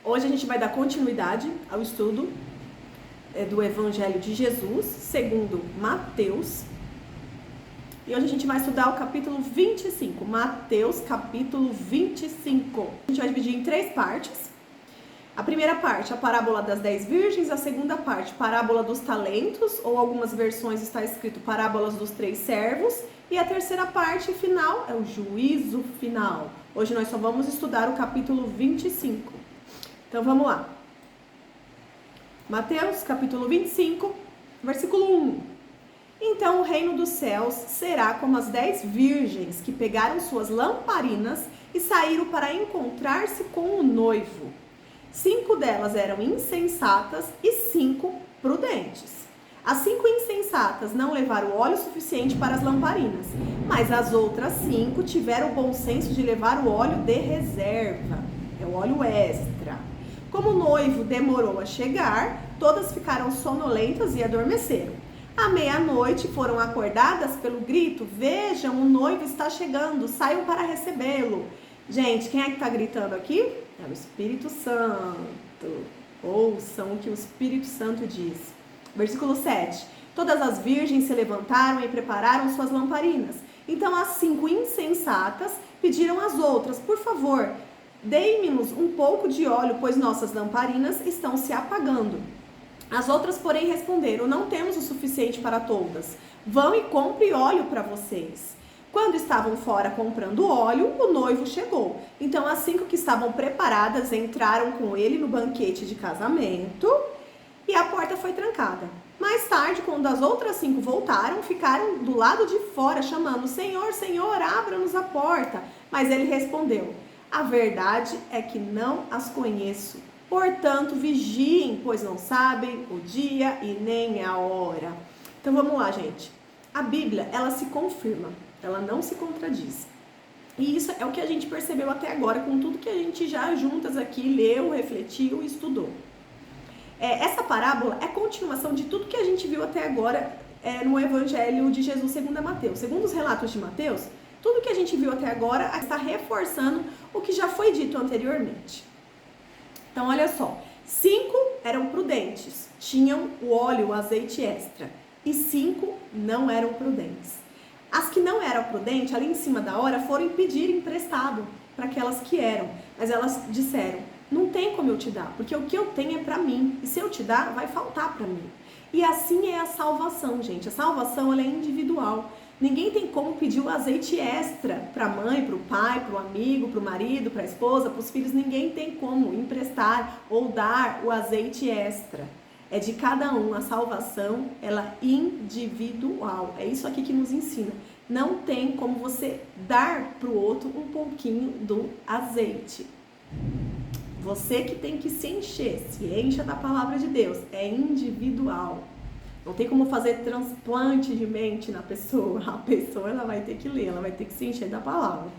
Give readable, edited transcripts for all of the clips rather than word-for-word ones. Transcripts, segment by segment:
Hoje a gente vai dar continuidade ao estudo do Evangelho de Jesus, segundo Mateus. E hoje a gente vai estudar o capítulo 25, Mateus capítulo 25. A gente vai dividir em 3 partes. A primeira parte, a parábola das 10 virgens. A segunda parte, parábola dos talentos, ou algumas versões está escrito parábolas dos 3 servos. E a terceira parte final é o juízo final. Hoje nós só vamos estudar o capítulo 25. Então vamos lá. Mateus capítulo 25, versículo 1. Então o reino dos céus será como as 10 virgens que pegaram suas lamparinas e saíram para encontrar-se com o noivo. 5 delas eram insensatas e 5 prudentes. As 5 insensatas não levaram óleo suficiente para as lamparinas, mas as outras 5 tiveram o bom senso de levar o óleo de reserva, é o óleo extra. Como o noivo demorou a chegar, todas ficaram sonolentas e adormeceram. À meia-noite foram acordadas pelo grito: vejam, o noivo está chegando, saiam para recebê-lo. Gente, quem é que está gritando aqui? É o Espírito Santo. Ouçam o que o Espírito Santo diz. Versículo 7. Todas as virgens se levantaram e prepararam suas lamparinas. Então as 5 insensatas pediram às outras: por favor, dei-me-nos um pouco de óleo, pois nossas lamparinas estão se apagando. As outras, porém, responderam: não temos o suficiente para todas. Vão e compre óleo para vocês. Quando estavam fora comprando óleo, o noivo chegou. Então as 5 que estavam preparadas entraram com ele no banquete de casamento e a porta foi trancada. Mais tarde, quando as outras 5 voltaram, ficaram do lado de fora chamando: Senhor, Senhor, abra-nos a porta. Mas ele respondeu: a verdade é que não as conheço. Portanto, vigiem, pois não sabem o dia e nem a hora. Então vamos lá, gente. A Bíblia, ela se confirma, ela não se contradiz. E isso é o que a gente percebeu até agora, com tudo que a gente já juntas aqui leu, refletiu e estudou. Essa parábola é continuação de tudo que a gente viu até agora no Evangelho de Jesus segundo Mateus. Segundo os relatos de Mateus, tudo que a gente viu até agora está reforçando o que já foi dito anteriormente. Então, olha só, 5 eram prudentes, tinham o óleo, o azeite extra, e 5 não eram prudentes. As que não eram prudentes, ali em cima da hora, foram pedir emprestado para aquelas que eram, mas elas disseram: não tem como eu te dar, porque o que eu tenho é para mim, e se eu te dar, vai faltar para mim. E assim é a salvação, gente. A salvação, ela é individual. Ninguém tem como pedir o azeite extra para a mãe, para o pai, para o amigo, para o marido, para a esposa, para os filhos. Ninguém tem como emprestar ou dar o azeite extra. É de cada um. A salvação, ela é individual. É isso aqui que nos ensina. Não tem como você dar para o outro um pouquinho do azeite. Você que tem que se encher, se encha da palavra de Deus. É individual. Não tem como fazer transplante de mente na pessoa. A pessoa, ela vai ter que ler, ela vai ter que se encher da palavra.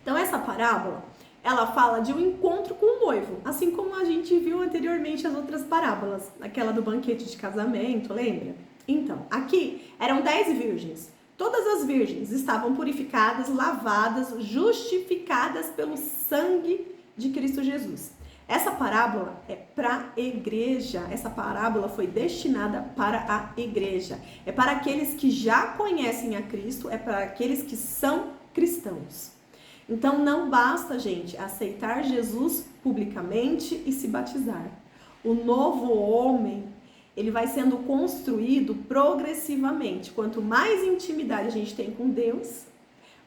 Então, essa parábola, ela fala de um encontro com o noivo, assim como a gente viu anteriormente as outras parábolas, aquela do banquete de casamento, lembra? Então, aqui eram 10 virgens. Todas as virgens estavam purificadas, lavadas, justificadas pelo sangue de Cristo Jesus. Essa parábola é para a igreja, essa parábola foi destinada para a igreja. É para aqueles que já conhecem a Cristo, é para aqueles que são cristãos. Então não basta, gente, aceitar Jesus publicamente e se batizar. O novo homem, ele vai sendo construído progressivamente. Quanto mais intimidade a gente tem com Deus,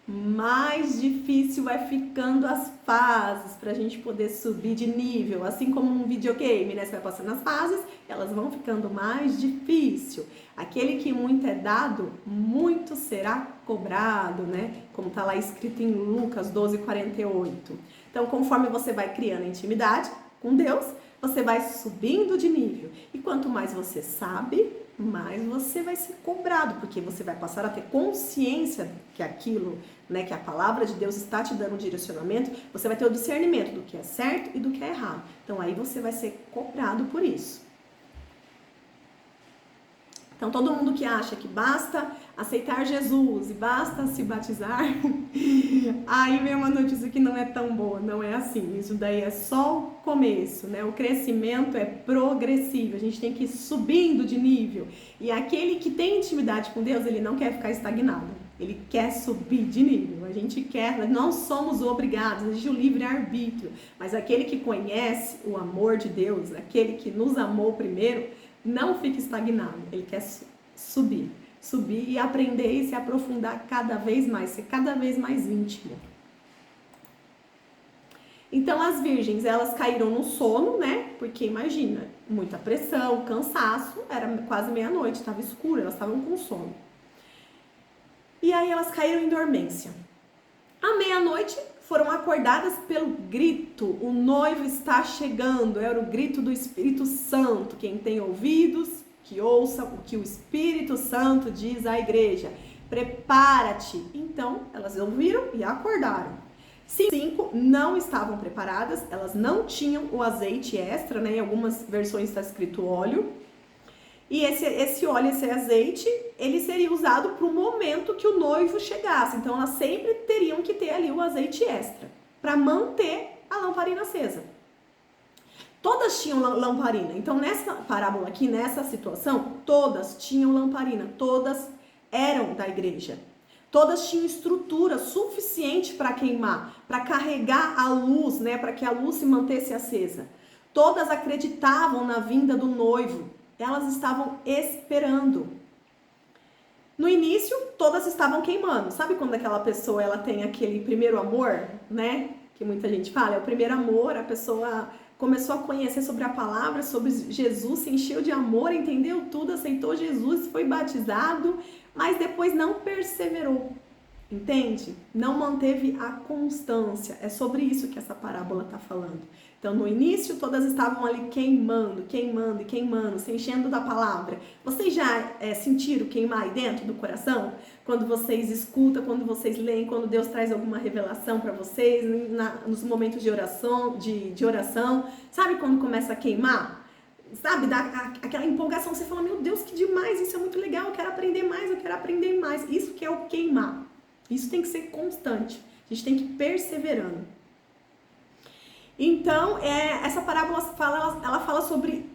mais difícil vai ficando as fases para a gente poder subir de nível, assim como num videogame, né? Você vai passando as fases, elas vão ficando mais difícil. Aquele que muito é dado, muito será cobrado, né? Como está lá escrito em Lucas 12:48. Então, conforme você vai criando intimidade com Deus, você vai subindo de nível. E quanto mais você sabe, mais você vai ser cobrado, porque você vai passar a ter consciência que aquilo, né, que a palavra de Deus está te dando um direcionamento, você vai ter o discernimento do que é certo e do que é errado. Então aí você vai ser cobrado por isso. Então, todo mundo que acha que basta aceitar Jesus e basta se batizar, aí vem uma notícia que não é tão boa, não é assim. Isso daí é só o começo, né? O crescimento é progressivo, a gente tem que ir subindo de nível. E aquele que tem intimidade com Deus, ele não quer ficar estagnado, ele quer subir de nível. A gente quer, nós não somos obrigados, existe o livre-arbítrio, mas aquele que conhece o amor de Deus, aquele que nos amou primeiro, não fica estagnado, ele quer subir e aprender e se aprofundar cada vez mais, ser cada vez mais íntimo. Então as virgens, elas caíram no sono, né? Porque imagina, muita pressão, cansaço, era quase meia-noite, estava escuro, elas estavam com sono. E aí elas caíram em dormência. À meia-noite foram acordadas pelo grito, o noivo está chegando, era o grito do Espírito Santo. Quem tem ouvidos, que ouça o que o Espírito Santo diz à igreja. Prepara-te. Então, elas ouviram e acordaram. 5 não estavam preparadas, elas não tinham o azeite extra, né? Em algumas versões está escrito óleo. E esse óleo, esse azeite, ele seria usado para o momento que o noivo chegasse. Então, elas sempre teriam que ter ali o azeite extra, para manter a lamparina acesa. Todas tinham lamparina. Então, nessa parábola aqui, nessa situação, todas tinham lamparina. Todas eram da igreja. Todas tinham estrutura suficiente para queimar, para carregar a luz, né? Para que a luz se mantesse acesa. Todas acreditavam na vinda do noivo. Elas estavam esperando. No início, todas estavam queimando. Sabe quando aquela pessoa ela tem aquele primeiro amor, né? Que muita gente fala, é o primeiro amor, a pessoa começou a conhecer sobre a palavra, sobre Jesus, se encheu de amor, entendeu tudo, aceitou Jesus, foi batizado, mas depois não perseverou. Entende? Não manteve a constância. É sobre isso que essa parábola está falando. Então, no início, todas estavam ali queimando, se enchendo da palavra. Vocês já sentiram queimar aí dentro do coração? Quando vocês escutam, quando vocês leem, quando Deus traz alguma revelação para vocês, nos momentos de oração. Sabe quando começa a queimar? Sabe, dá aquela empolgação, você fala, meu Deus, que demais, isso é muito legal, eu quero aprender mais. Isso que é o queimar. Isso tem que ser constante, a gente tem que ir perseverando. Então, essa parábola ela fala sobre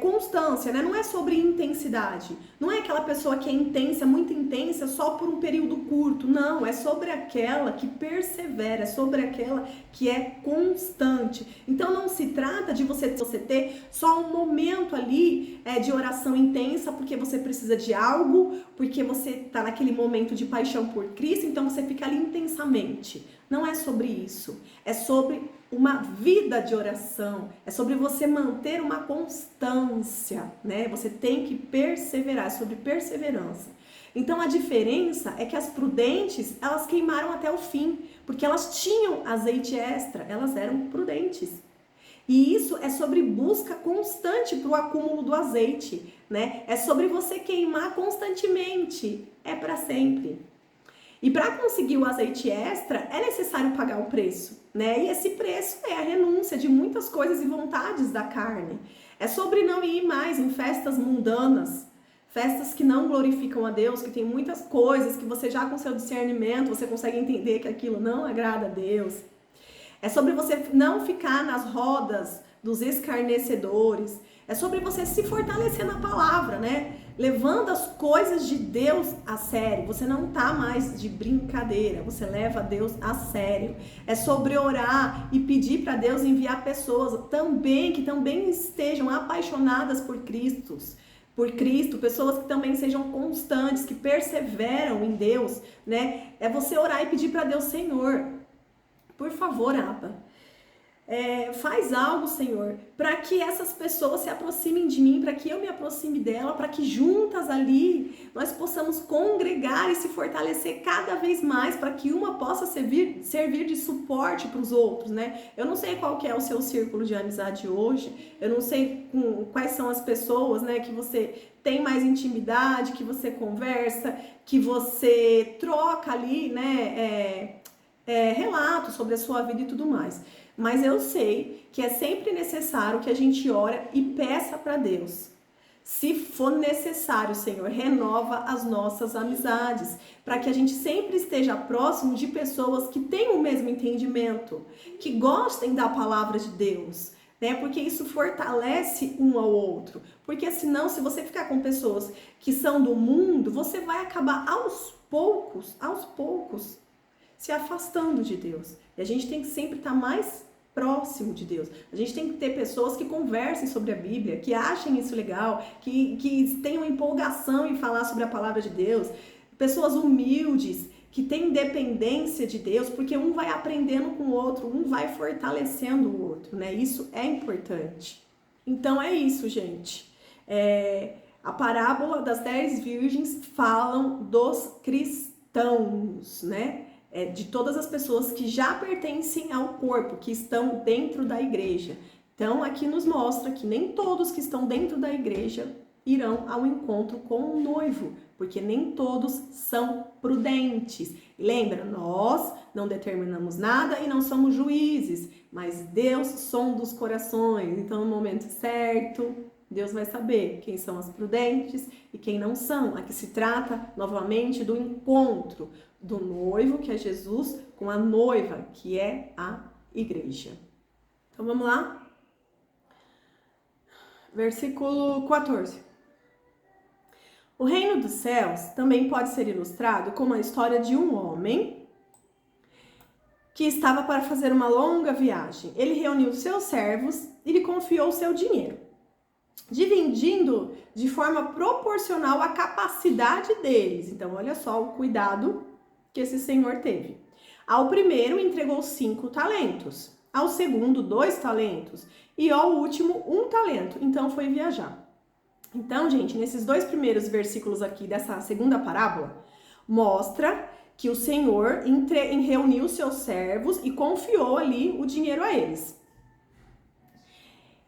constância, né? Não é sobre intensidade. Não é aquela pessoa que é intensa, muito intensa, só por um período curto. Não, é sobre aquela que persevera, é sobre aquela que é constante. Então, não se trata de você ter só um momento ali de oração intensa, porque você precisa de algo, porque você está naquele momento de paixão por Cristo, então você fica ali intensamente. Não é sobre isso. É sobre uma vida de oração, é sobre você manter uma constância, né? Você tem que perseverar, é sobre perseverança. Então a diferença é que as prudentes, elas queimaram até o fim, porque elas tinham azeite extra, elas eram prudentes. E isso é sobre busca constante para o acúmulo do azeite, né? É sobre você queimar constantemente, é para sempre. E para conseguir o azeite extra, é necessário pagar o preço, né? E esse preço é a renúncia de muitas coisas e vontades da carne. É sobre não ir mais em festas mundanas, festas que não glorificam a Deus, que tem muitas coisas que você já com seu discernimento, você consegue entender que aquilo não agrada a Deus. É sobre você não ficar nas rodas dos escarnecedores. É sobre você se fortalecer na palavra, né? Levando as coisas de Deus a sério. Você não tá mais de brincadeira, você leva Deus a sério. É sobre orar e pedir para Deus enviar pessoas que também estejam apaixonadas por Cristo, pessoas que também sejam constantes, que perseveram em Deus, né? É você orar e pedir para Deus, Senhor, por favor, Abba, faz algo, Senhor, para que essas pessoas se aproximem de mim, para que eu me aproxime dela, para que juntas ali nós possamos congregar e se fortalecer cada vez mais, para que uma possa servir de suporte para os outros, né? Eu não sei qual que é o seu círculo de amizade hoje, eu não sei quais são as pessoas, né, que você tem mais intimidade, que você conversa, que você troca ali, né, relatos sobre a sua vida e tudo mais. Mas eu sei que é sempre necessário que a gente ore e peça para Deus. Se for necessário, Senhor, renova as nossas amizades, para que a gente sempre esteja próximo de pessoas que têm o mesmo entendimento, que gostem da palavra de Deus, né? Porque isso fortalece um ao outro. Porque senão, se você ficar com pessoas que são do mundo, você vai acabar aos poucos, se afastando de Deus. E a gente tem que sempre estar mais próximo de Deus. A gente tem que ter pessoas que conversem sobre a Bíblia, que achem isso legal, que tenham empolgação em falar sobre a palavra de Deus. Pessoas humildes, que têm dependência de Deus, porque um vai aprendendo com o outro, um vai fortalecendo o outro, né? Isso é importante. Então é isso, gente. A parábola das 10 virgens falam dos cristãos, né? De todas as pessoas que já pertencem ao corpo, que estão dentro da igreja. Então, aqui nos mostra que nem todos que estão dentro da igreja irão ao encontro com o noivo, porque nem todos são prudentes. E lembra, nós não determinamos nada e não somos juízes, mas Deus sonda os corações. Então, no momento certo, Deus vai saber quem são as prudentes e quem não são. Aqui se trata, novamente, do encontro do noivo, que é Jesus, com a noiva, que é a igreja. Então, vamos lá? Versículo 14. O reino dos céus também pode ser ilustrado como a história de um homem que estava para fazer uma longa viagem. Ele reuniu seus servos e lhe confiou seu dinheiro, dividindo de forma proporcional a capacidade deles. Então, olha só o cuidado que esse senhor teve. Ao primeiro entregou 5 talentos, ao segundo 2 talentos e ao último 1 talento. Então foi viajar. Então, gente, nesses 2 primeiros versículos aqui dessa segunda parábola, mostra que o Senhor reuniu seus servos e confiou ali o dinheiro a eles.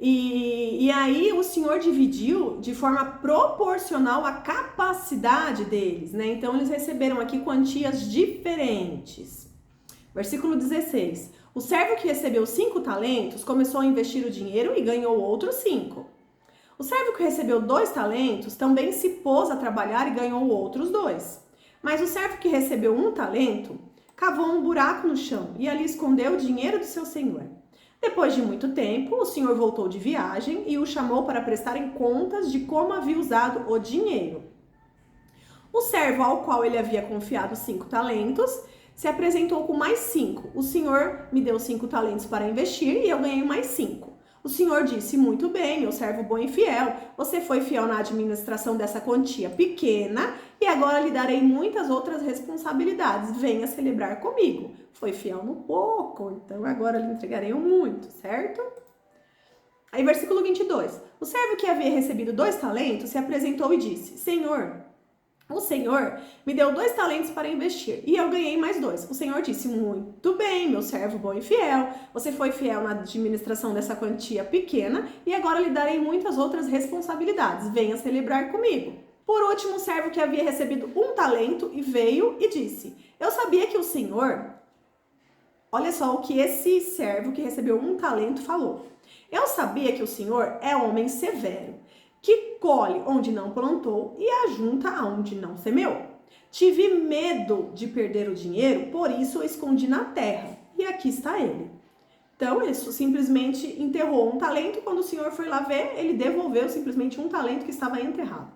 E aí o Senhor dividiu de forma proporcional a capacidade deles, né? Então eles receberam aqui quantias diferentes. Versículo 16. O servo que recebeu 5 talentos começou a investir o dinheiro e ganhou outros 5. O servo que recebeu 2 talentos também se pôs a trabalhar e ganhou outros 2. Mas o servo que recebeu 1 talento cavou um buraco no chão e ali escondeu o dinheiro do seu senhor. Depois de muito tempo, o senhor voltou de viagem e o chamou para prestarem contas de como havia usado o dinheiro. O servo ao qual ele havia confiado 5 talentos se apresentou com mais 5. O senhor me deu 5 talentos para investir e eu ganhei mais 5. O senhor disse: muito bem, meu servo bom e fiel, você foi fiel na administração dessa quantia pequena e agora lhe darei muitas outras responsabilidades. Venha celebrar comigo. Foi fiel no pouco, então agora lhe entregarei o muito, certo? Aí, versículo 22. O servo que havia recebido 2 talentos se apresentou e disse: o Senhor me deu 2 talentos para investir e eu ganhei mais 2. O Senhor disse: muito bem, meu servo bom e fiel. Você foi fiel na administração dessa quantia pequena e agora lhe darei muitas outras responsabilidades. Venha celebrar comigo. Por último, o servo que havia recebido 1 talento e veio e disse: eu sabia que o Senhor... Olha só o que esse servo que recebeu 1 talento falou. Eu sabia que o Senhor é homem severo, que colhe onde não plantou e ajunta aonde não semeou. Tive medo de perder o dinheiro, por isso o escondi na terra. E aqui está ele. Então, ele simplesmente enterrou 1 talento. Quando o Senhor foi lá ver, ele devolveu simplesmente 1 talento que estava enterrado.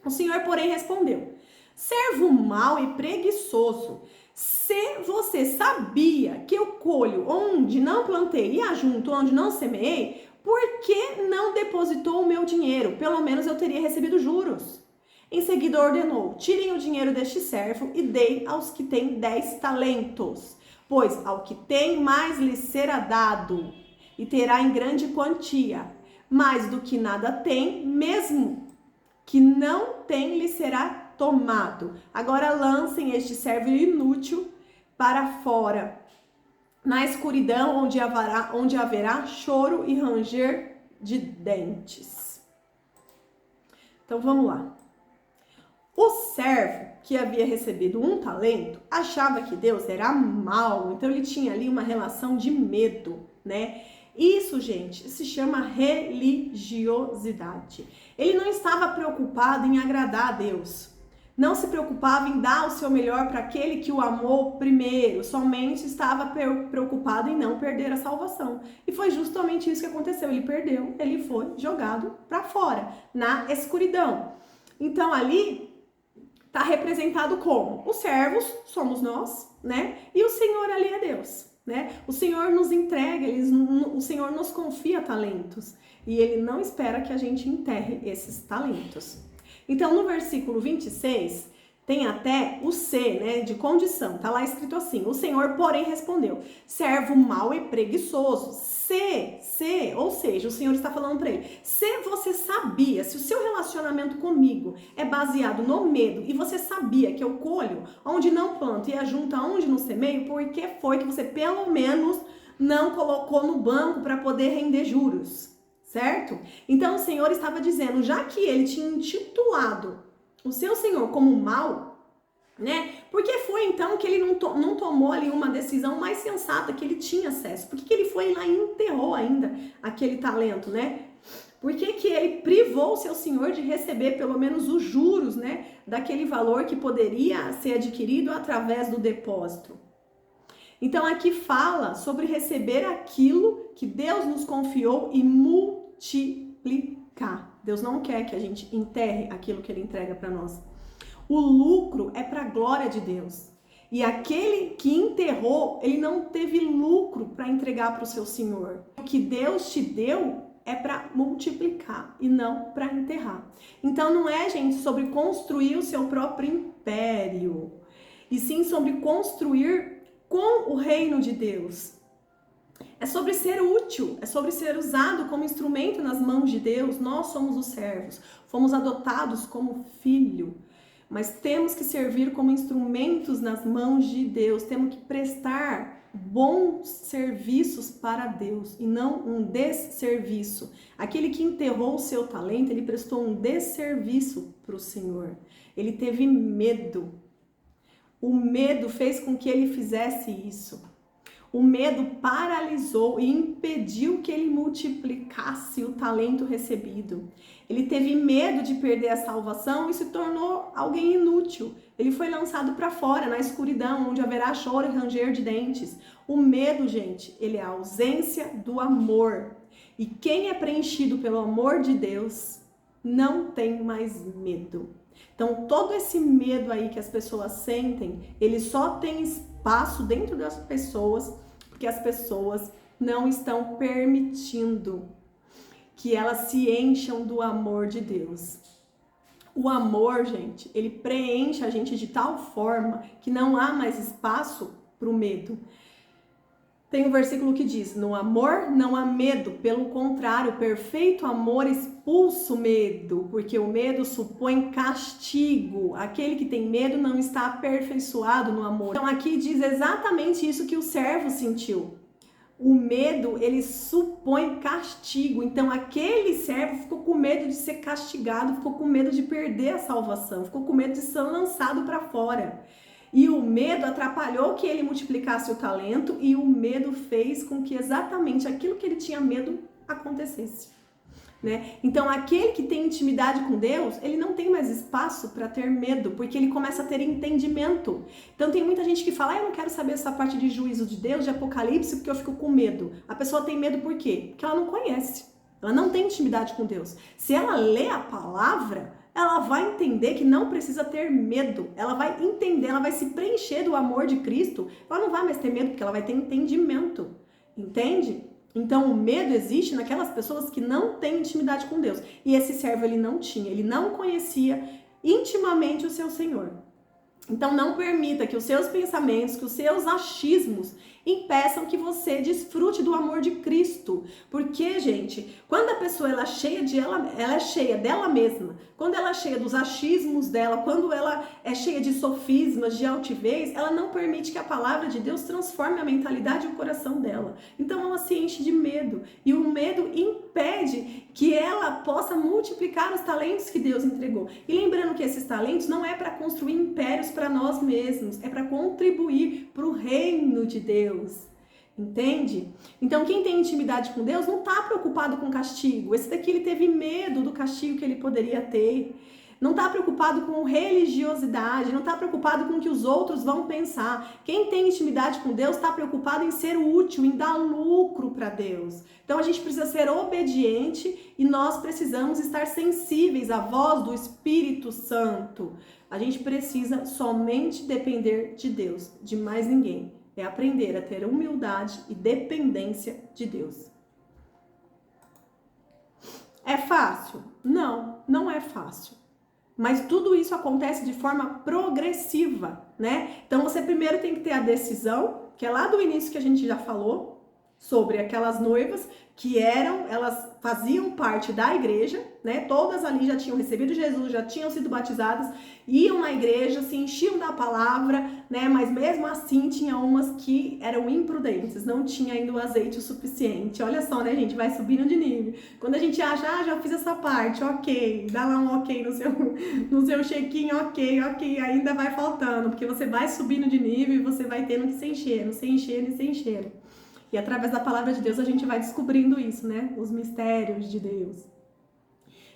O Senhor, porém, respondeu: servo mau e preguiçoso, se você sabia que eu colho onde não plantei e ajunto onde não semeei, por que não depositou o meu dinheiro? Pelo menos eu teria recebido juros. Em seguida ordenou: tirem o dinheiro deste servo e deem aos que têm 10 talentos, pois ao que tem mais lhe será dado e terá em grande quantia. Mais do que nada tem, mesmo que não tem lhe será tomado. Agora lancem este servo inútil para fora, na escuridão onde haverá choro e ranger de dentes. Então vamos lá. O servo que havia recebido 1 talento achava que Deus era mau, então ele tinha ali uma relação de medo, né? Isso, gente, se chama religiosidade. Ele não estava preocupado em agradar a Deus. Não se preocupava em dar o seu melhor para aquele que o amou primeiro. Somente estava preocupado em não perder a salvação. E foi justamente isso que aconteceu. Ele perdeu, ele foi jogado para fora, na escuridão. Então ali está representado como? Os servos somos nós, né? E o Senhor ali é Deus. Né? O Senhor nos entrega, o Senhor nos confia talentos e Ele não espera que a gente enterre esses talentos. Então, no versículo 26, tem até o C, né, de condição. Tá lá escrito assim: o Senhor, porém, respondeu: servo mau e preguiçoso. Ou seja, o Senhor está falando para ele: se você sabia, se o seu relacionamento comigo é baseado no medo e você sabia que eu colho onde não planto e ajunto onde não semeio, por que foi que você pelo menos não colocou no banco para poder render juros? Certo? Então o Senhor estava dizendo, já que ele tinha intitulado o seu Senhor como mau, né? Por que foi então que ele não tomou ali uma decisão mais sensata que ele tinha acesso? Por que ele foi lá e enterrou ainda aquele talento, né? Por que ele privou o seu Senhor de receber pelo menos os juros, né? Daquele valor que poderia ser adquirido através do depósito? Então aqui fala sobre receber aquilo que Deus nos confiou e multiplicar. Deus não quer que a gente enterre aquilo que Ele entrega para nós. O lucro é para a glória de Deus. E aquele que enterrou, ele não teve lucro para entregar para o seu Senhor. O que Deus te deu é para multiplicar e não para enterrar. Então não é, gente, sobre construir o seu próprio império, e sim sobre construir com o reino de Deus. É sobre ser útil, é sobre ser usado como instrumento nas mãos de Deus. Nós somos os servos, fomos adotados como filho, mas temos que servir como instrumentos nas mãos de Deus. Temos que prestar bons serviços para Deus e não um desserviço. Aquele que enterrou o seu talento, ele prestou um desserviço para o Senhor. Ele teve medo. O medo fez com que ele fizesse isso. O medo paralisou e impediu que ele multiplicasse o talento recebido. Ele teve medo de perder a salvação e se tornou alguém inútil. Ele foi lançado para fora, na escuridão, onde haverá choro e ranger de dentes. O medo, gente, ele é a ausência do amor. E quem é preenchido pelo amor de Deus não tem mais medo. Então, todo esse medo aí que as pessoas sentem, ele só tem espaço dentro das pessoas, porque as pessoas não estão permitindo que elas se encham do amor de Deus. O amor, gente, ele preenche a gente de tal forma que não há mais espaço para o medo. Tem um versículo que diz: no amor não há medo, pelo contrário, o perfeito amor expulsa o medo, porque o medo supõe castigo. Aquele que tem medo não está aperfeiçoado no amor. Então aqui diz exatamente isso que o servo sentiu. O medo, ele supõe castigo. Então aquele servo ficou com medo de ser castigado, ficou com medo de perder a salvação, ficou com medo de ser lançado para fora. E o medo atrapalhou que ele multiplicasse o talento, e o medo fez com que exatamente aquilo que ele tinha medo acontecesse, né? Então, aquele que tem intimidade com Deus, ele não tem mais espaço para ter medo, porque ele começa a ter entendimento. Então, tem muita gente que fala: eu não quero saber essa parte de juízo de Deus, de Apocalipse, porque eu fico com medo. A pessoa tem medo por quê? Porque ela não conhece, ela não tem intimidade com Deus. Se ela lê a palavra, ela vai entender que não precisa ter medo. Ela vai entender, ela vai se preencher do amor de Cristo. Ela não vai mais ter medo, porque ela vai ter entendimento. Entende? Então, o medo existe naquelas pessoas que não têm intimidade com Deus. E esse servo, ele não tinha, ele não conhecia intimamente o seu Senhor. Então, não permita que os seus pensamentos, que os seus achismos impeçam que você desfrute do amor de Cristo. Porque, gente, quando a pessoa ela é cheia dela mesma, quando ela é cheia dos achismos dela, quando ela é cheia de sofismas, de altivez, ela não permite que a palavra de Deus transforme a mentalidade e o coração dela. Então ela se enche de medo, e o medo impede que ela possa multiplicar os talentos que Deus entregou. E lembrando que esses talentos não é para construir impérios para nós mesmos, é para contribuir para o reino de Deus. Entende? Então, quem tem intimidade com Deus não está preocupado com castigo. Esse daqui, ele teve medo do castigo que ele poderia ter. Não está preocupado com religiosidade, não está preocupado com o que os outros vão pensar. Quem tem intimidade com Deus está preocupado em ser útil, em dar lucro para Deus. Então a gente precisa ser obediente e nós precisamos estar sensíveis à voz do Espírito Santo. A gente precisa somente depender de Deus, de mais ninguém. É aprender a ter humildade e dependência de Deus. É fácil? Não, não é fácil. Mas tudo isso acontece de forma progressiva, né? Então você primeiro tem que ter a decisão, que é lá do início que a gente já falou, sobre aquelas noivas que elas faziam parte da igreja, né? Todas ali já tinham recebido Jesus, já tinham sido batizadas, iam na igreja, se enchiam da palavra, né? Mas mesmo assim tinha umas que eram imprudentes, não tinha ainda o azeite o suficiente. Olha só, né, gente? Vai subindo de nível. Quando a gente acha, já fiz essa parte, ok, dá lá um ok no seu check-in, ok, ainda vai faltando, porque você vai subindo de nível e você vai tendo que se enchendo. E através da palavra de Deus a gente vai descobrindo isso, né? Os mistérios de Deus.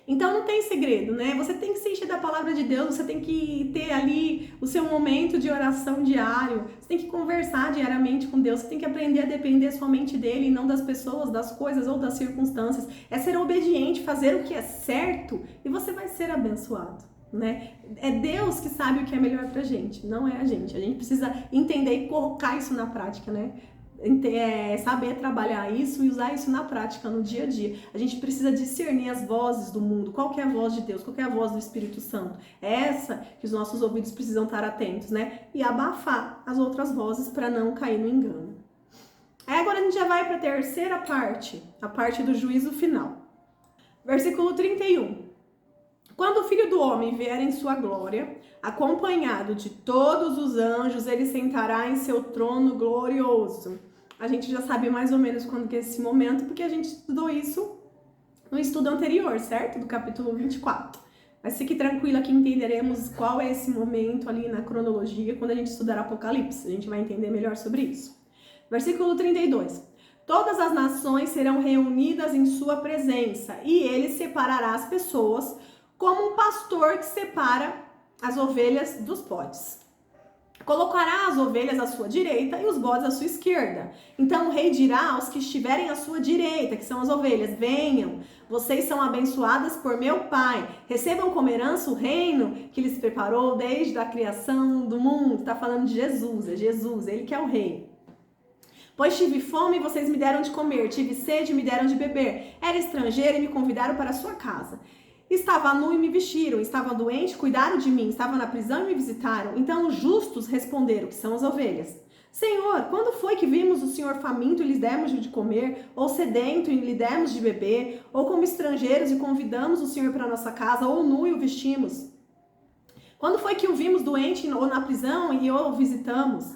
Então não tem segredo, né? Você tem que se encher da palavra de Deus, você tem que ter ali o seu momento de oração diário, você tem que conversar diariamente com Deus, você tem que aprender a depender somente dele e não das pessoas, das coisas ou das circunstâncias. É ser obediente, fazer o que é certo e você vai ser abençoado, né? É Deus que sabe o que é melhor pra gente, não é a gente. A gente precisa entender e colocar isso na prática, né? Saber trabalhar isso e usar isso na prática, no dia a dia. A gente precisa discernir as vozes do mundo. Qual que é a voz de Deus? Qual que é a voz do Espírito Santo? É essa que os nossos ouvidos precisam estar atentos, né? E abafar as outras vozes para não cair no engano. Aí agora a gente já vai para a terceira parte, a parte do juízo final. Versículo 31. Quando o Filho do Homem vier em sua glória, acompanhado de todos os anjos, ele sentará em seu trono glorioso. A gente já sabe mais ou menos quando que é esse momento, porque a gente estudou isso no estudo anterior, certo? Do capítulo 24. Mas fique tranquila que entenderemos qual é esse momento ali na cronologia quando a gente estudar Apocalipse. A gente vai entender melhor sobre isso. Versículo 32. Todas as nações serão reunidas em sua presença e ele separará as pessoas como um pastor que separa as ovelhas dos bodes. Colocará as ovelhas à sua direita e os bodes à sua esquerda. Então o rei dirá aos que estiverem à sua direita, que são as ovelhas: venham, vocês são abençoadas por meu Pai. Recebam como herança o reino que lhes preparou desde a criação do mundo. Está falando de Jesus, é Jesus, ele que é o rei. Pois tive fome e vocês me deram de comer, tive sede e me deram de beber. Era estrangeiro e me convidaram para a sua casa. Estava nu e me vestiram, estava doente, cuidaram de mim, estava na prisão e me visitaram. Então os justos responderam, que são as ovelhas: Senhor, quando foi que vimos o Senhor faminto e lhes demos de comer, ou sedento e lhe demos de beber, ou como estrangeiros e convidamos o Senhor para nossa casa, ou nu e o vestimos? Quando foi que o vimos doente ou na prisão e o visitamos?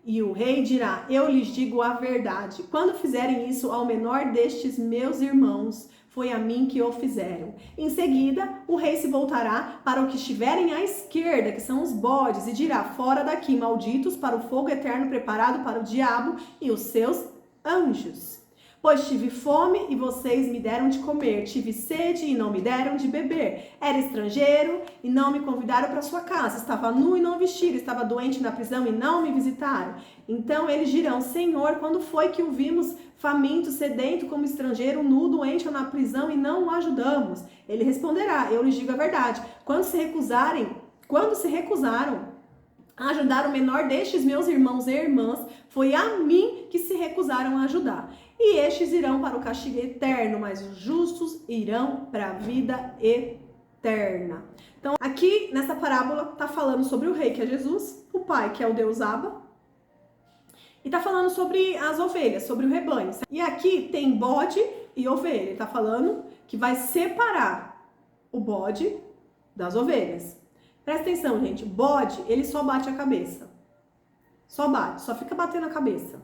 E o rei dirá: eu lhes digo a verdade, quando fizerem isso ao menor destes meus irmãos, foi a mim que o fizeram. Em seguida, o rei se voltará para o que estiverem à esquerda, que são os bodes, e dirá: fora daqui, malditos, para o fogo eterno preparado para o diabo e os seus anjos. Pois tive fome e vocês me deram de comer, tive sede e não me deram de beber, era estrangeiro e não me convidaram para sua casa, estava nu e não vestiram, estava doente na prisão e não me visitaram. Então eles dirão: Senhor, quando foi que o vimos faminto, sedento, como estrangeiro, nu, doente ou na prisão e não o ajudamos? Ele responderá: eu lhes digo a verdade, quando se recusaram a ajudar o menor destes meus irmãos e irmãs, foi a mim que se recusaram a ajudar. E estes irão para o castigo eterno, mas os justos irão para a vida eterna. Então, aqui nessa parábola está falando sobre o rei, que é Jesus, o pai, que é o Deus Abba, e está falando sobre as ovelhas, sobre o rebanho. E aqui tem bode e ovelha. Ele está falando que vai separar o bode das ovelhas. Presta atenção, gente. Bode, ele só bate a cabeça. Só bate, só fica batendo a cabeça.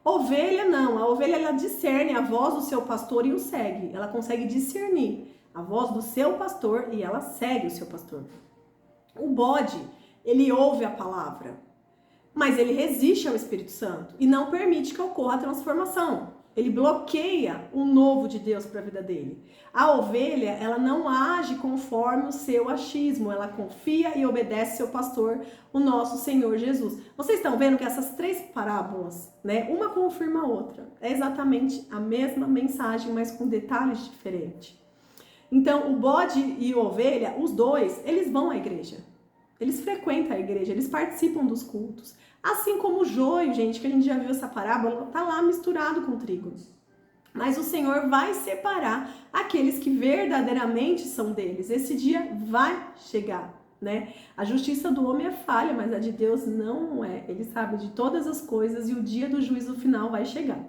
Ovelha não. A ovelha, ela discerne a voz do seu pastor e o segue. Ela consegue discernir a voz do seu pastor e ela segue o seu pastor. O bode, ele ouve a palavra, mas ele resiste ao Espírito Santo e não permite que ocorra a transformação. Ele bloqueia o novo de Deus para a vida dele. A ovelha, ela não age conforme o seu achismo, ela confia e obedece seu pastor, o nosso Senhor Jesus. Vocês estão vendo que essas 3 parábolas, né, uma confirma a outra. É exatamente a mesma mensagem, mas com detalhes diferentes. Então, o bode e a ovelha, os dois, eles vão à igreja. Eles frequentam a igreja, eles participam dos cultos. Assim como o joio, gente, que a gente já viu essa parábola, tá lá misturado com o trigo. Mas o Senhor vai separar aqueles que verdadeiramente são deles. Esse dia vai chegar, né? A justiça do homem é falha, mas a de Deus não é. Ele sabe de todas as coisas e o dia do juízo final vai chegar.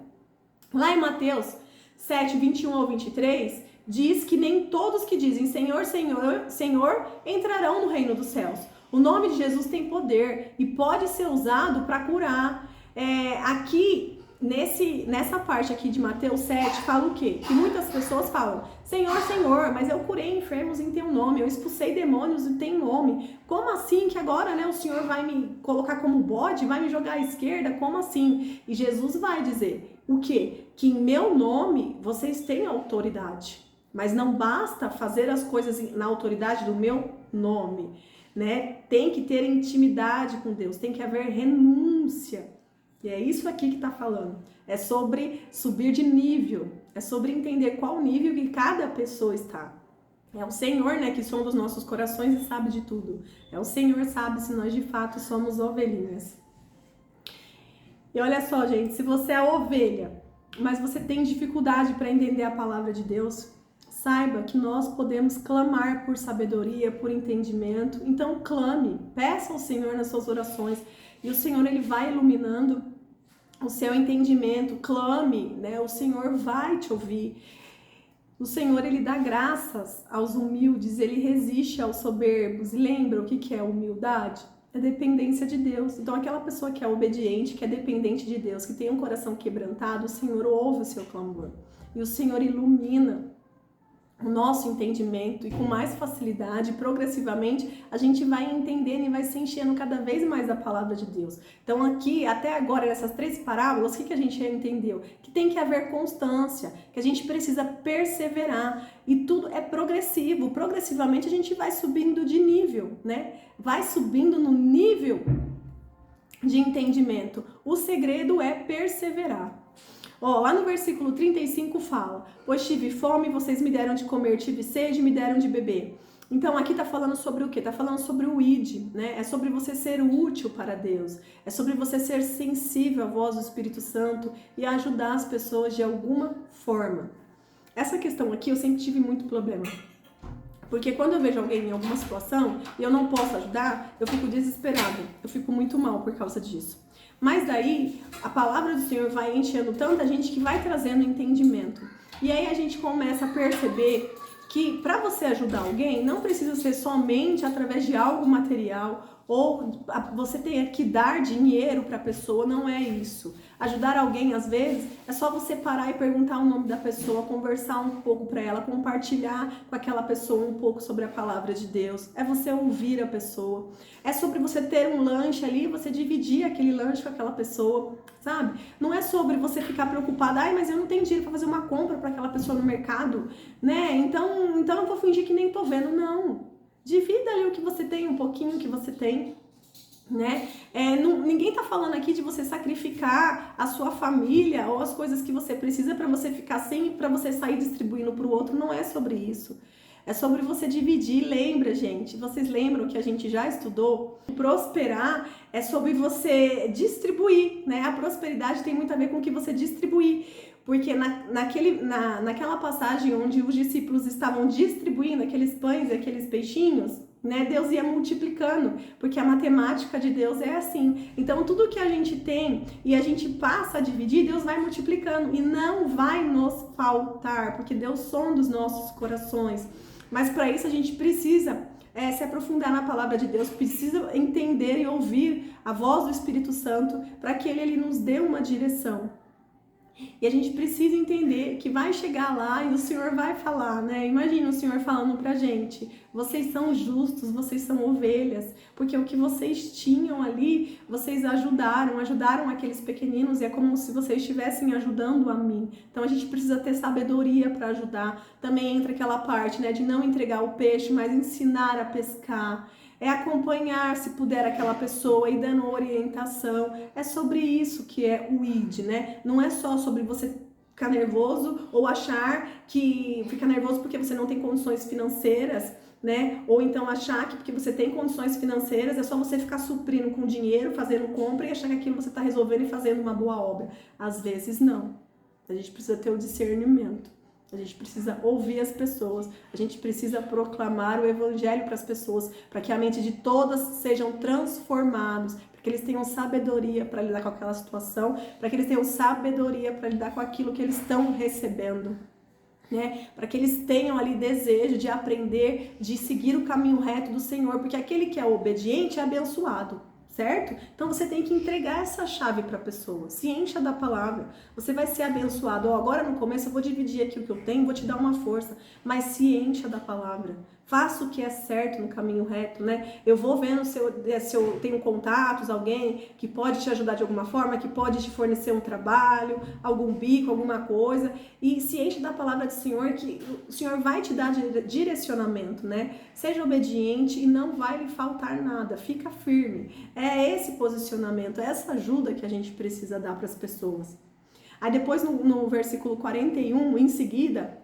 Lá em Mateus 7, 21 ao 23, diz que nem todos que dizem Senhor, Senhor, Senhor entrarão no reino dos céus. O nome de Jesus tem poder e pode ser usado para curar. Aqui, nessa parte aqui de Mateus 7, fala o quê? Que muitas pessoas falam, Senhor, Senhor, mas eu curei enfermos em teu nome, eu expulsei demônios em teu nome. Como assim que agora, né, o Senhor vai me colocar como bode, vai me jogar à esquerda? Como assim? E Jesus vai dizer o quê? Que em meu nome vocês têm autoridade, mas não basta fazer as coisas na autoridade do meu nome. Né? Tem que ter intimidade com Deus, tem que haver renúncia. E é isso aqui que está falando. É sobre subir de nível, é sobre entender qual nível que cada pessoa está. É o Senhor, né, que sonda os nossos corações e sabe de tudo. É o Senhor que sabe se nós de fato somos ovelhinhas. E olha só, gente, se você é ovelha, mas você tem dificuldade para entender a palavra de Deus, saiba que nós podemos clamar por sabedoria, por entendimento. Então clame, peça ao Senhor nas suas orações e o Senhor ele vai iluminando o seu entendimento. Clame, né? O Senhor vai te ouvir. O Senhor ele dá graças aos humildes, ele resiste aos soberbos. E lembra o que é humildade? É dependência de Deus. Então aquela pessoa que é obediente, que é dependente de Deus, que tem um coração quebrantado, o Senhor ouve o seu clamor. E o Senhor ilumina o nosso entendimento e com mais facilidade, progressivamente, a gente vai entendendo e vai se enchendo cada vez mais da palavra de Deus. Então aqui, até agora, nessas 3 parábolas, o que a gente entendeu? Que tem que haver constância, que a gente precisa perseverar e tudo é progressivo. Progressivamente a gente vai subindo de nível, né? Vai subindo no nível de entendimento. O segredo é perseverar. Lá no versículo 35 fala, pois tive fome, vocês me deram de comer, tive sede, me deram de beber. Então aqui tá falando sobre o quê? Tá falando sobre o id, né? É sobre você ser útil para Deus. É sobre você ser sensível à voz do Espírito Santo e ajudar as pessoas de alguma forma. Essa questão aqui eu sempre tive muito problema. Porque quando eu vejo alguém em alguma situação e eu não posso ajudar, eu fico desesperada. Eu fico muito mal por causa disso. Mas daí, a palavra do Senhor vai enchendo tanta gente que vai trazendo entendimento. E aí a gente começa a perceber que para você ajudar alguém, não precisa ser somente através de algo material ou você tenha que dar dinheiro para a pessoa, não é isso. Ajudar alguém, às vezes, é só você parar e perguntar o nome da pessoa, conversar um pouco para ela, compartilhar com aquela pessoa um pouco sobre a palavra de Deus. É você ouvir a pessoa. É sobre você ter um lanche ali, você dividir aquele lanche com aquela pessoa, sabe? Não é sobre você ficar preocupada, mas eu não tenho dinheiro para fazer uma compra para aquela pessoa no mercado, né? Então eu vou fingir que nem tô vendo, não. Divida ali o que você tem, um pouquinho que você tem, né? Ninguém tá falando aqui de você sacrificar a sua família ou as coisas que você precisa para você ficar sem, para você sair distribuindo para o outro. Não é sobre isso. É sobre você dividir. Lembra, gente? Vocês lembram que a gente já estudou? Prosperar é sobre você distribuir, né? A prosperidade tem muito a ver com o que você distribuir. Porque naquela passagem onde os discípulos estavam distribuindo aqueles pães e aqueles peixinhos, né, Deus ia multiplicando, porque a matemática de Deus é assim. Então tudo que a gente tem e a gente passa a dividir, Deus vai multiplicando e não vai nos faltar, porque Deus sonda os nossos corações. Mas para isso a gente precisa se aprofundar na palavra de Deus, precisa entender e ouvir a voz do Espírito Santo para que ele nos dê uma direção. E a gente precisa entender que vai chegar lá e o Senhor vai falar, né? Imagina o Senhor falando pra gente: vocês são justos, vocês são ovelhas, porque o que vocês tinham ali, vocês ajudaram aqueles pequeninos, e é como se vocês estivessem ajudando a mim. Então a gente precisa ter sabedoria para ajudar. Também entra aquela parte, né, de não entregar o peixe, mas ensinar a pescar. É acompanhar, se puder, aquela pessoa e dando orientação. É sobre isso que é o ID, né? Não é só sobre você ficar nervoso ou achar que fica nervoso porque você não tem condições financeiras, né? Ou então achar que porque você tem condições financeiras é só você ficar suprindo com dinheiro, fazendo compra e achar que aquilo você está resolvendo e fazendo uma boa obra. Às vezes não. A gente precisa ter o discernimento. A gente precisa ouvir as pessoas, a gente precisa proclamar o evangelho para as pessoas, para que a mente de todas sejam transformados, para que eles tenham sabedoria para lidar com aquela situação, para que eles tenham sabedoria para lidar com aquilo que eles estão recebendo, né? Para que eles tenham ali desejo de aprender, de seguir o caminho reto do Senhor, porque aquele que é obediente é abençoado. Certo? Então você tem que entregar essa chave para a pessoa. Se encha da palavra. Você vai ser abençoado. Agora no começo eu vou dividir aqui o que eu tenho, vou te dar uma força, mas se encha da palavra. Faça o que é certo no caminho reto, né? Eu vou vendo se eu tenho contatos, alguém que pode te ajudar de alguma forma, que pode te fornecer um trabalho, algum bico, alguma coisa, e se enche da palavra do Senhor, que o Senhor vai te dar direcionamento, né? Seja obediente e não vai lhe faltar nada. Fica firme. É esse posicionamento, é essa ajuda que a gente precisa dar para as pessoas. Aí depois no versículo 41, em seguida,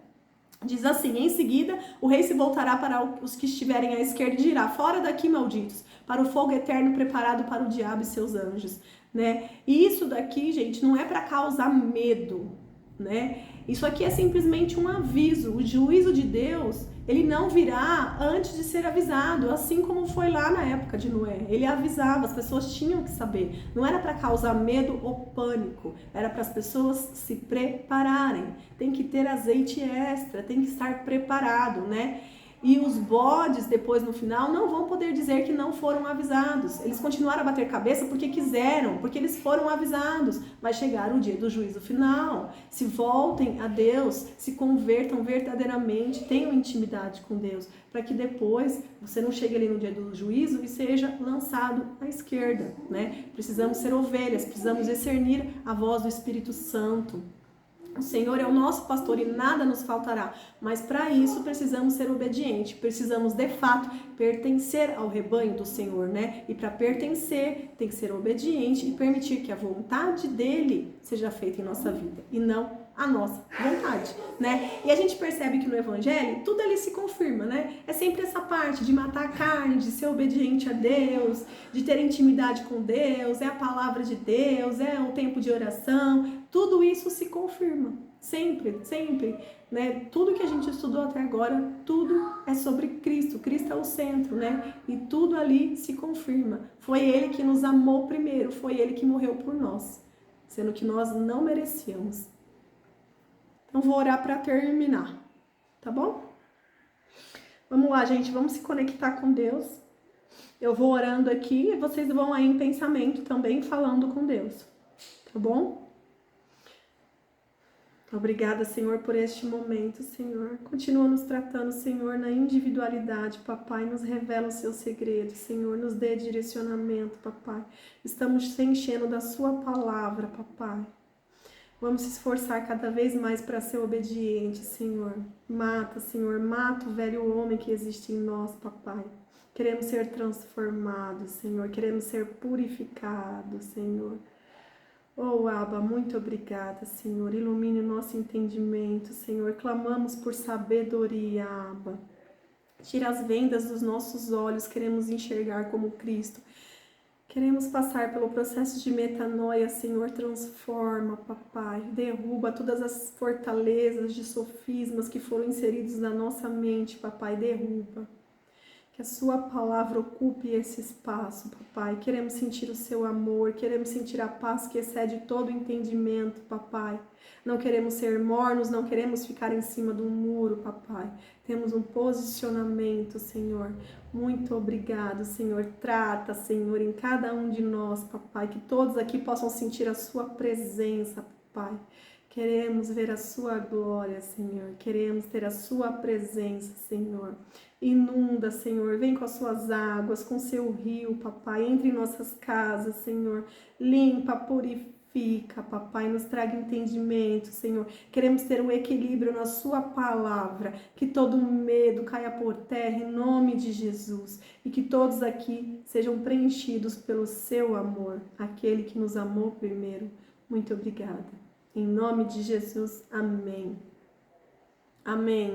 diz assim: em seguida o rei se voltará para os que estiverem à esquerda e dirá: fora daqui, malditos, para o fogo eterno preparado para o diabo e seus anjos, né? E isso daqui, gente, não é para causar medo, né? Isso aqui é simplesmente um aviso. O juízo de Deus, ele não virá antes de ser avisado, assim como foi lá na época de Noé. Ele avisava, as pessoas tinham que saber. Não era para causar medo ou pânico, era para as pessoas se prepararem. Tem que ter azeite extra, tem que estar preparado, né? E os bodes, depois no final, não vão poder dizer que não foram avisados. Eles continuaram a bater cabeça porque quiseram, porque eles foram avisados. Vai chegar o dia do juízo final. Se voltem a Deus, se convertam verdadeiramente, tenham intimidade com Deus, para que depois você não chegue ali no dia do juízo e seja lançado à esquerda, né? Precisamos ser ovelhas, precisamos discernir a voz do Espírito Santo. O Senhor é o nosso pastor e nada nos faltará, mas para isso precisamos ser obedientes, precisamos de fato pertencer ao rebanho do Senhor, né? E para pertencer tem que ser obediente e permitir que a vontade dele seja feita em nossa vida e não a nossa vontade, né? E a gente percebe que no Evangelho tudo ali se confirma, né? É sempre essa parte de matar a carne, de ser obediente a Deus, de ter intimidade com Deus, é a palavra de Deus, é o tempo de oração, tudo isso se confirma, sempre, sempre, né? Tudo que a gente estudou até agora, tudo é sobre Cristo, Cristo é o centro, né? E tudo ali se confirma. Foi Ele que nos amou primeiro, foi Ele que morreu por nós, sendo que nós não merecíamos. Então vou orar para terminar, tá bom? Vamos lá, gente, vamos se conectar com Deus. Eu vou orando aqui e vocês vão aí em pensamento também falando com Deus, tá bom? Obrigada, Senhor, por este momento, Senhor. Continua nos tratando, Senhor, na individualidade, papai. Nos revela os seus segredos, Senhor. Nos dê direcionamento, papai. Estamos se enchendo da sua palavra, papai. Vamos se esforçar cada vez mais para ser obediente, Senhor. Mata, Senhor, mata o velho homem que existe em nós, papai. Queremos ser transformados, Senhor. Queremos ser purificados, Senhor. Oh, Abba, muito obrigada, Senhor. Ilumine o nosso entendimento, Senhor. Clamamos por sabedoria, Abba. Tira as vendas dos nossos olhos. Queremos enxergar como Cristo. Queremos passar pelo processo de metanoia, Senhor. Transforma, papai. Derruba todas as fortalezas de sofismas que foram inseridos na nossa mente, papai. Derruba. Que a sua palavra ocupe esse espaço, papai. Queremos sentir o seu amor, queremos sentir a paz que excede todo entendimento, papai. Não queremos ser mornos, não queremos ficar em cima do muro, papai. Temos um posicionamento, Senhor. Muito obrigado, Senhor. Trata, Senhor, em cada um de nós, papai. Que todos aqui possam sentir a sua presença, papai. Queremos ver a sua glória, Senhor. Queremos ter a sua presença, Senhor. Inunda, Senhor. Vem com as suas águas, com seu rio, papai. Entre em nossas casas, Senhor. Limpa, purifica, papai. Nos traga entendimento, Senhor. Queremos ter um equilíbrio na sua palavra. Que todo medo caia por terra em nome de Jesus. E que todos aqui sejam preenchidos pelo seu amor. Aquele que nos amou primeiro. Muito obrigada. Em nome de Jesus, amém. Amém.